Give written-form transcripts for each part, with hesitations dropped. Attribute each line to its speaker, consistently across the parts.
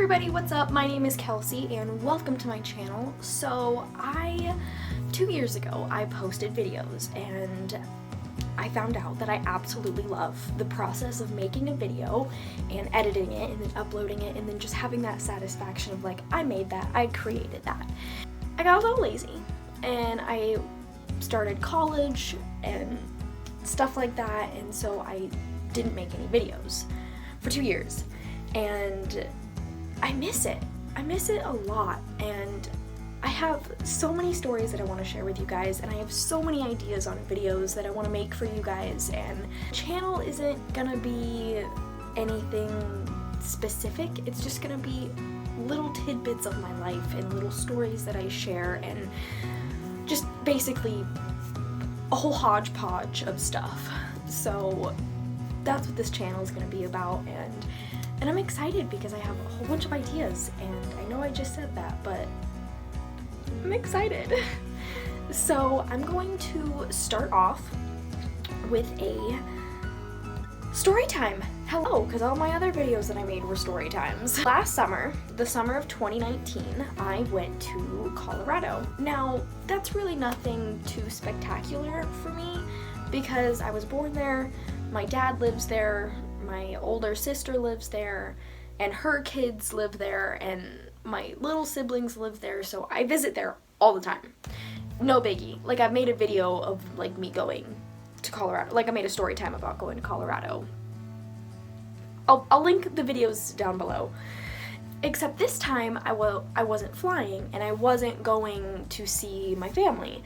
Speaker 1: everybody, what's up? My name is Kelsey and welcome to my channel. So 2 years ago, I posted videos and I found out that I absolutely love the process of making a video and editing it and then uploading it and then just having that satisfaction of like, I made that, I created that. I got a little lazy and I started college and stuff like that, and so I didn't make any videos for 2 years. And I miss it. I miss it a lot, and I have so many stories that I want to share with you guys, and I have so many ideas on videos that I want to make for you guys, and the channel isn't gonna be anything specific. It's just gonna be little tidbits of my life and little stories that I share, and just basically a whole hodgepodge of stuff. So that's what this channel is going to be about, and I'm excited because I have a whole bunch of ideas, and I know I just said that, but I'm excited. So I'm going to start off with a story time. Hello, because all my other videos that I made were story times. Last summer, the summer of 2019, I went to Colorado. Now, that's really nothing too spectacular for me because I was born there, my dad lives there, my older sister lives there, and her kids live there, and my little siblings live there, so I visit there all the time. No biggie. Like, I've made a video of like me going to Colorado. Like, I made a story time about going to Colorado. I'll link the videos down below. Except this time I wasn't flying and I wasn't going to see my family.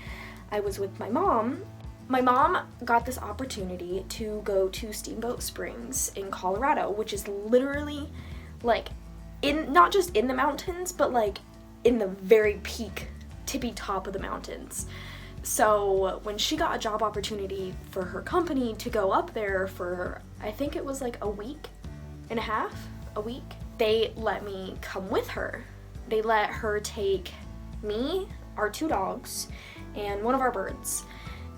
Speaker 1: I was with my mom. My mom got this opportunity to go to Steamboat Springs in Colorado, which is literally like not just in the mountains, but like in the very peak, tippy top of the mountains. So when she got a job opportunity for her company to go up there for, I think it was like a week and a half, they let me come with her. They let her take me, our 2 dogs, and one of our birds.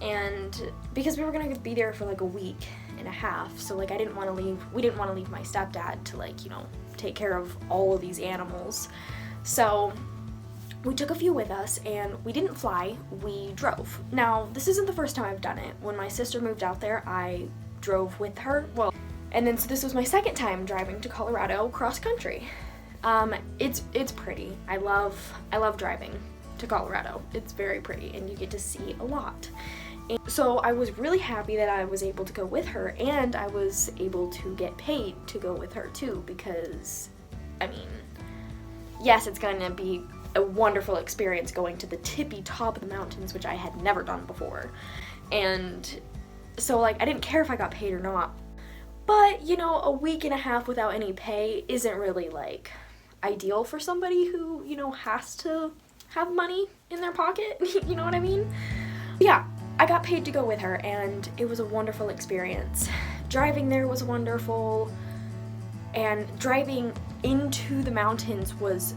Speaker 1: And because we were gonna be there for like a week and a half, so like we didn't want to leave my stepdad to like, you know, take care of all of these animals. So we took a few with us and we didn't fly, we drove. Now, this isn't the first time I've done it. When my sister moved out there, I drove with her. Well, and then so this was my second time driving to Colorado cross country. It's pretty. I love driving to Colorado. It's very pretty and you get to see a lot. And so I was really happy that I was able to go with her, and I was able to get paid to go with her too, because I mean, yes, it's gonna be a wonderful experience going to the tippy top of the mountains, which I had never done before. And so like I didn't care if I got paid or not. But, you know, a week and a half without any pay isn't really like ideal for somebody who, you know, has to have money in their pocket. You know what I mean? Yeah, I got paid to go with her and it was a wonderful experience. Driving there was wonderful, and driving into the mountains was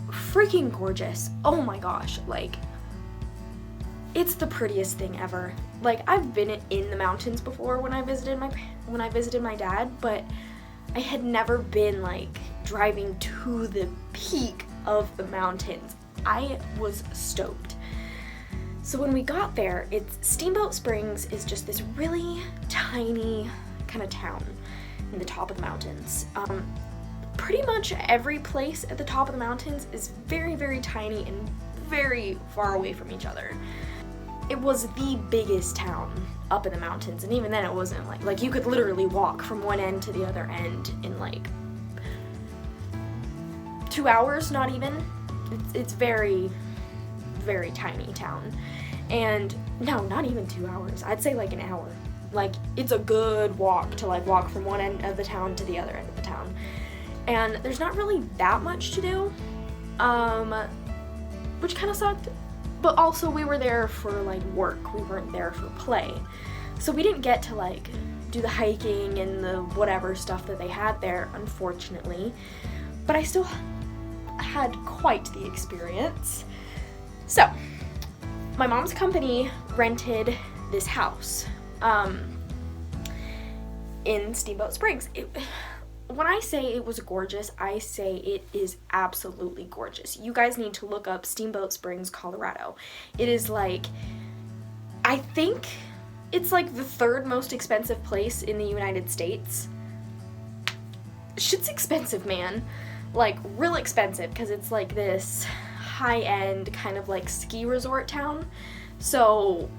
Speaker 1: freaking gorgeous. Oh my gosh, like, it's the prettiest thing ever. Like, I've been in the mountains before when I visited my dad, but I had never been like driving to the peak of the mountains. I was stoked. So when we got there, Steamboat Springs is just this really tiny kind of town in the top of the mountains. Pretty much every place at the top of the mountains is very, very tiny and very far away from each other. It was the biggest town up in the mountains, and even then it wasn't like you could literally walk from one end to the other end in like 2 hours, not even. It's very, very tiny town. And no, not even 2 hours. I'd say like an hour. Like, it's a good walk to like walk from one end of the town to the other end of the town. And there's not really that much to do, which kind of sucked. But also we were there for like work, we weren't there for play. So we didn't get to like do the hiking and the whatever stuff that they had there, unfortunately. But I still had quite the experience. So, my mom's company rented this house in Steamboat Springs. when I say it was gorgeous, I say it is absolutely gorgeous. You guys need to look up Steamboat Springs, Colorado. It is like, I think it's like the third most expensive place in the United States. Shit's expensive, man. Like, real expensive, because it's like this high-end kind of like ski resort town. So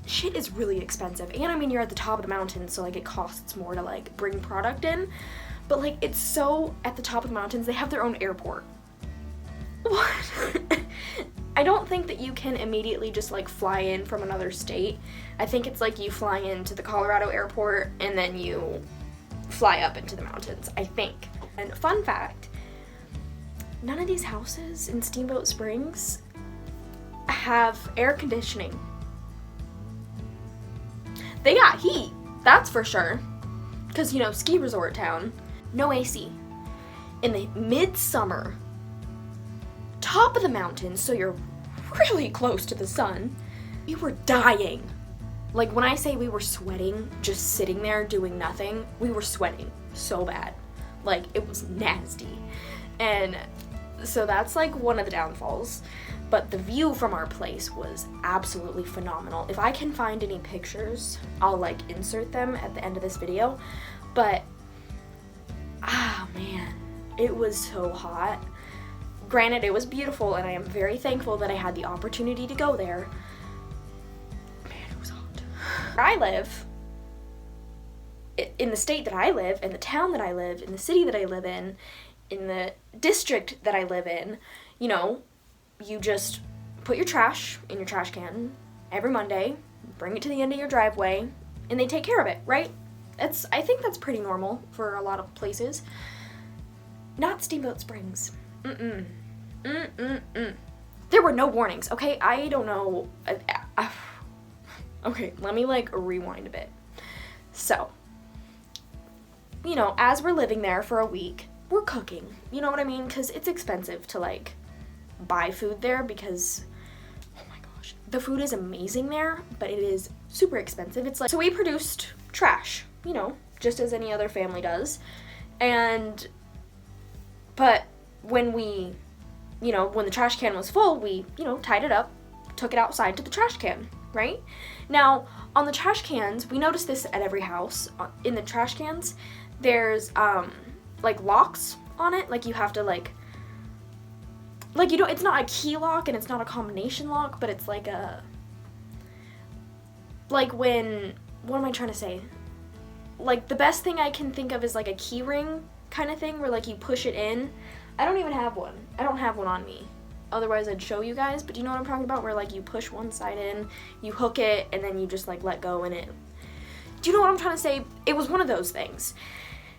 Speaker 1: shit is really expensive. And I mean, you're at the top of the mountain, so like it costs more to like bring product in. But like, it's so at the top of the mountains, they have their own airport. What? I don't think that you can immediately just like fly in from another state. I think it's like you fly into the Colorado airport and then you fly up into the mountains, I think. And fun fact, none of these houses in Steamboat Springs have air conditioning. They got heat, that's for sure. Because, you know, ski resort town, no AC. In the midsummer, top of the mountain, so you're really close to the sun, we were dying. Like, when I say we were sweating, just sitting there doing nothing, we were sweating so bad. Like, it was nasty. And so that's like one of the downfalls. But the view from our place was absolutely phenomenal. If I can find any pictures, I'll like insert them at the end of this video. But, man, it was so hot. Granted, it was beautiful, and I am very thankful that I had the opportunity to go there. Man, it was hot. Where I live, in the state that I live, in the town that I live, in the city that I live in the district that I live in, you know, you just put your trash in your trash can every Monday, bring it to the end of your driveway, and they take care of it, right? I think that's pretty normal for a lot of places. Not Steamboat Springs. There were no warnings, okay? I don't know. Okay, let me like rewind a bit. So, you know, as we're living there for a week, we're cooking. You know what I mean? Because it's expensive to like buy food there because, oh my gosh, the food is amazing there, but it is super expensive. It's like, so we produced trash, you know, just as any other family does. But when we, you know, when the trash can was full, we, you know, tied it up, took it outside to the trash can, right? Now, on the trash cans, we noticed this at every house. In the trash cans, there's, like, locks on it. Like, you have to, like, you don't, it's not a key lock and it's not a combination lock, but it's like a, like when, what am I trying to say? Like, the best thing I can think of is like a key ring kind of thing where like you push it in. I don't even have one. I don't have one on me. Otherwise I'd show you guys, but do you know what I'm talking about? Where like you push one side in, you hook it, and then you just like let go and it. Do you know what I'm trying to say? It was one of those things.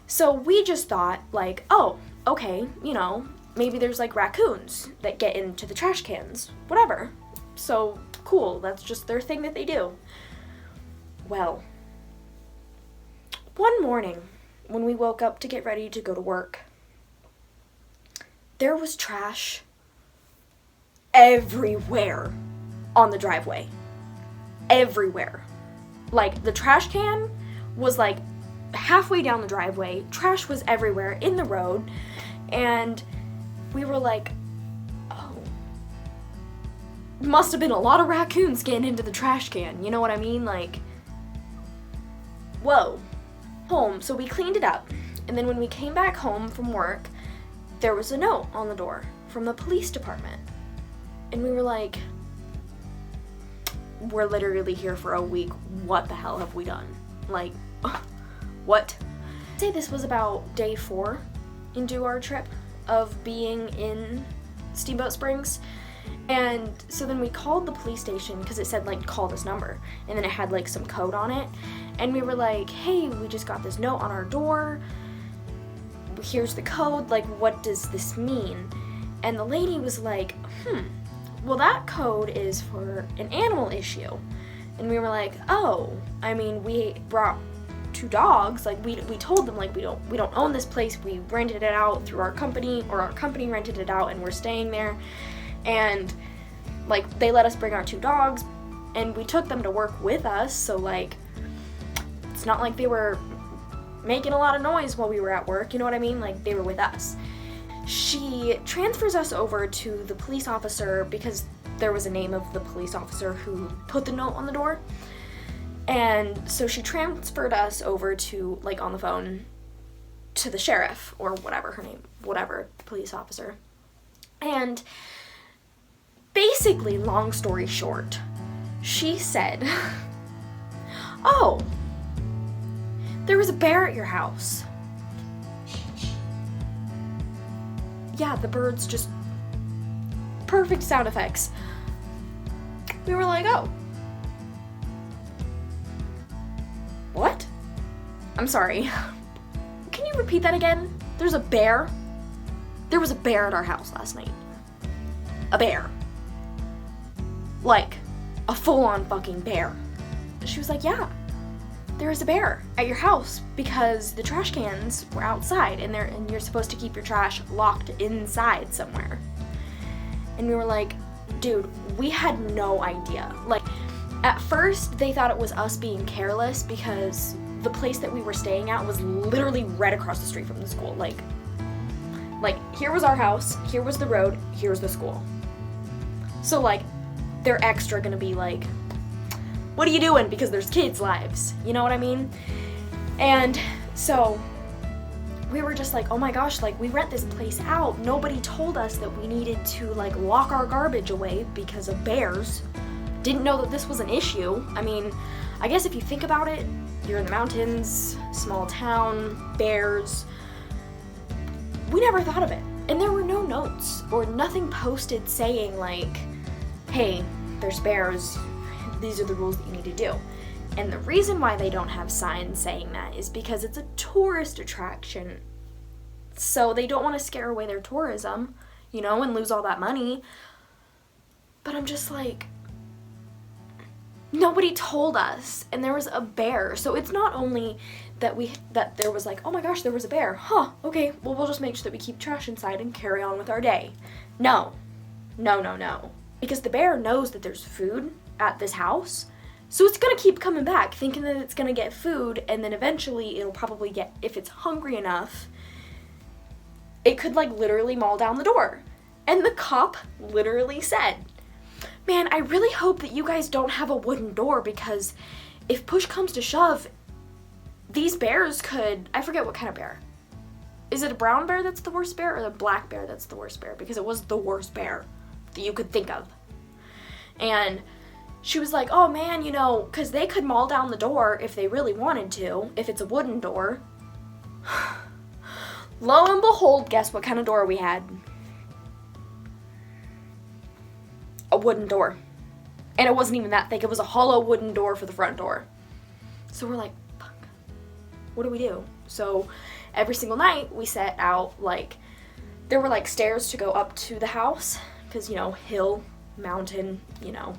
Speaker 1: So we just thought like, oh, okay, you know, maybe there's like raccoons that get into the trash cans, whatever. So cool, that's just their thing that they do. Well, one morning when we woke up to get ready to go to work, there was trash everywhere on the driveway. Everywhere. Like, the trash can was like halfway down the driveway. Trash was everywhere in the road. And we were like, oh, must have been a lot of raccoons getting into the trash can. You know what I mean? Like, whoa. Home. So we cleaned it up. And then when we came back home from work, there was a note on the door from the police department. And we were like, we're literally here for a week. What the hell have we done? Like, what? I'd say this was about day 4 into our trip of being in Steamboat Springs. And so then we called the police station because it said like call this number, and then it had like some code on it, and we were like, hey, we just got this note on our door, here's the code, like what does this mean? And the lady was like, well, that code is for an animal issue. And we were like, oh, I mean, we brought 2 dogs, like we told them like we don't own this place, we rented it out through our company, or our company rented it out and we're staying there. And like they let us bring our 2 dogs, and we took them to work with us, so like it's not like they were making a lot of noise while we were at work, you know what I mean? Like, they were with us. She transfers us over to the police officer because there was a name of the police officer who put the note on the door. And so she transferred us over to, like, on the phone to the sheriff or whatever her name, whatever, police officer. And basically, long story short, she said, "Oh, there was a bear at your house." Yeah, the birds just perfect sound effects. We were like, "Oh. What? I'm sorry. Can you repeat that again? There's a bear? There was a bear at our house last night. A bear. Like, a full-on fucking bear." She was like, "Yeah, there is a bear at your house because the trash cans were outside and you're supposed to keep your trash locked inside somewhere." And we were like, dude, we had no idea. Like, at first they thought it was us being careless because the place that we were staying at was literally right across the street from the school. Like here was our house, here was the road, here's the school. So like, they're extra gonna be like, "What are you doing?" Because there's kids' lives, you know what I mean? And so we were just like, oh my gosh, like, we rent this place out. Nobody told us that we needed to like lock our garbage away because of bears. Didn't know that this was an issue. I mean, I guess if you think about it, you're in the mountains, small town, bears. We never thought of it. And there were no notes or nothing posted saying like, "Hey, there's bears. These are the rules that you need to do." And the reason why they don't have signs saying that is because it's a tourist attraction. So they don't want to scare away their tourism, you know, and lose all that money. But I'm just like, nobody told us, and there was a bear. So it's not only that there was like, oh my gosh, there was a bear. Huh, okay, well, we'll just make sure that we keep trash inside and carry on with our day. No. Because the bear knows that there's food at this house, so it's gonna keep coming back, thinking that it's gonna get food, and then eventually it'll probably get, if it's hungry enough, it could like literally maul down the door. And the cop literally said, "Man, I really hope that you guys don't have a wooden door, because if push comes to shove, these bears could," I forget what kind of bear. Is it a brown bear that's the worst bear, or the black bear that's the worst bear? Because it was the worst bear that you could think of. And she was like, "Oh man, you know, because they could maul down the door if they really wanted to, if it's a wooden door." Lo and behold, guess what kind of door we had? A wooden door. And it wasn't even that thick. It was a hollow wooden door for the front door. So we're like, fuck, what do we do? So every single night we set out, like, there were like stairs to go up to the house, because, you know, hill, mountain, you know.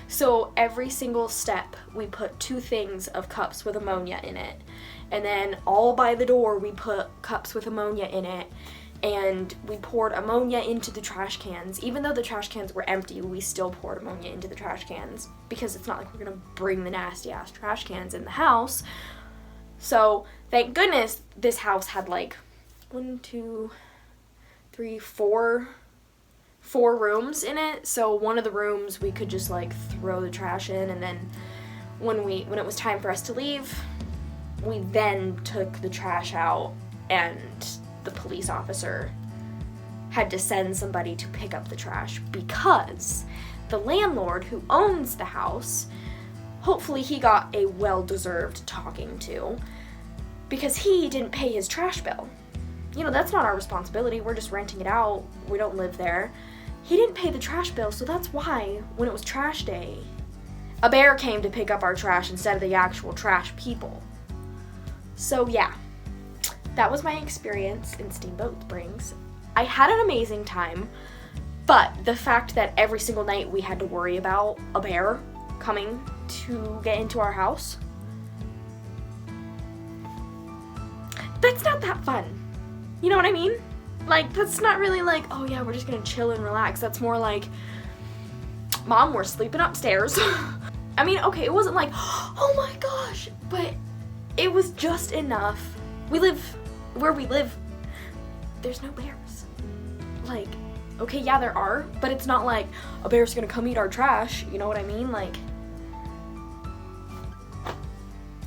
Speaker 1: So every single step we put 2 things of cups with ammonia in it. And then all by the door we put cups with ammonia in it. And we poured ammonia into the trash cans. Even though the trash cans were empty, we still poured ammonia into the trash cans, because it's not like we're gonna bring the nasty ass trash cans in the house. So thank goodness this house had like 4 rooms in it. So one of the rooms we could just like throw the trash in, and then when it was time for us to leave, we then took the trash out, and the police officer had to send somebody to pick up the trash, because the landlord who owns the house, hopefully he got a well-deserved talking to, because he didn't pay his trash bill. You know, that's not our responsibility. We're just renting it out. We don't live there. He didn't pay the trash bill, so that's why when it was trash day, a bear came to pick up our trash instead of the actual trash people. So yeah, that was my experience in Steamboat Springs. I had an amazing time, but the fact that every single night we had to worry about a bear coming to get into our house, that's not that fun. You know what I mean? Like, that's not really like, oh yeah, we're just gonna chill and relax. That's more like, Mom, we're sleeping upstairs. I mean, okay, it wasn't like, oh my gosh, but it was just enough where we live, there's no bears. Like, okay, yeah, there are, but it's not like a bear's gonna come eat our trash, you know what I mean? Like,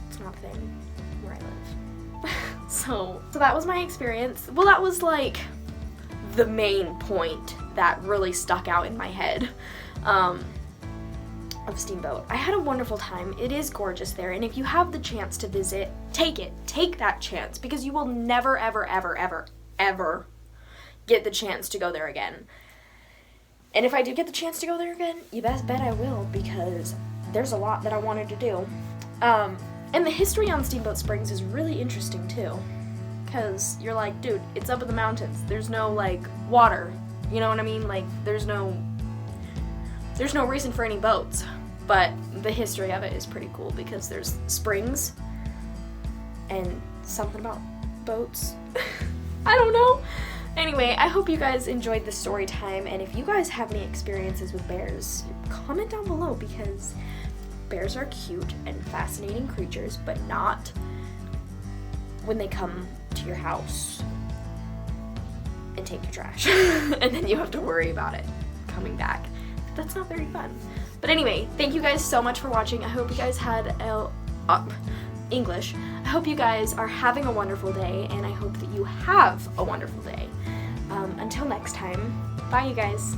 Speaker 1: it's not a thing where I live. So that was my experience. Well, that was like the main point that really stuck out in my head of Steamboat. I had a wonderful time. It is gorgeous there, and if you have the chance to visit, take that chance, because you will never, ever, ever, ever, ever get the chance to go there again. And if I do get the chance to go there again, you best bet I will, because there's a lot that I wanted to do. And the history on Steamboat Springs is really interesting too, because you're like, dude, it's up in the mountains. There's no like water, you know what I mean? Like there's no reason for any boats, but the history of it is pretty cool because there's springs and something about boats. I don't know. Anyway, I hope you guys enjoyed this story time, and if you guys have any experiences with bears, comment down below, because bears are cute and fascinating creatures, but not when they come to your house and take your trash and then you have to worry about it coming back. That's not very fun. But anyway, thank you guys so much for watching. I hope you guys had English. I hope you guys are having a wonderful day, and I hope that you have a wonderful day. Until next time, bye you guys.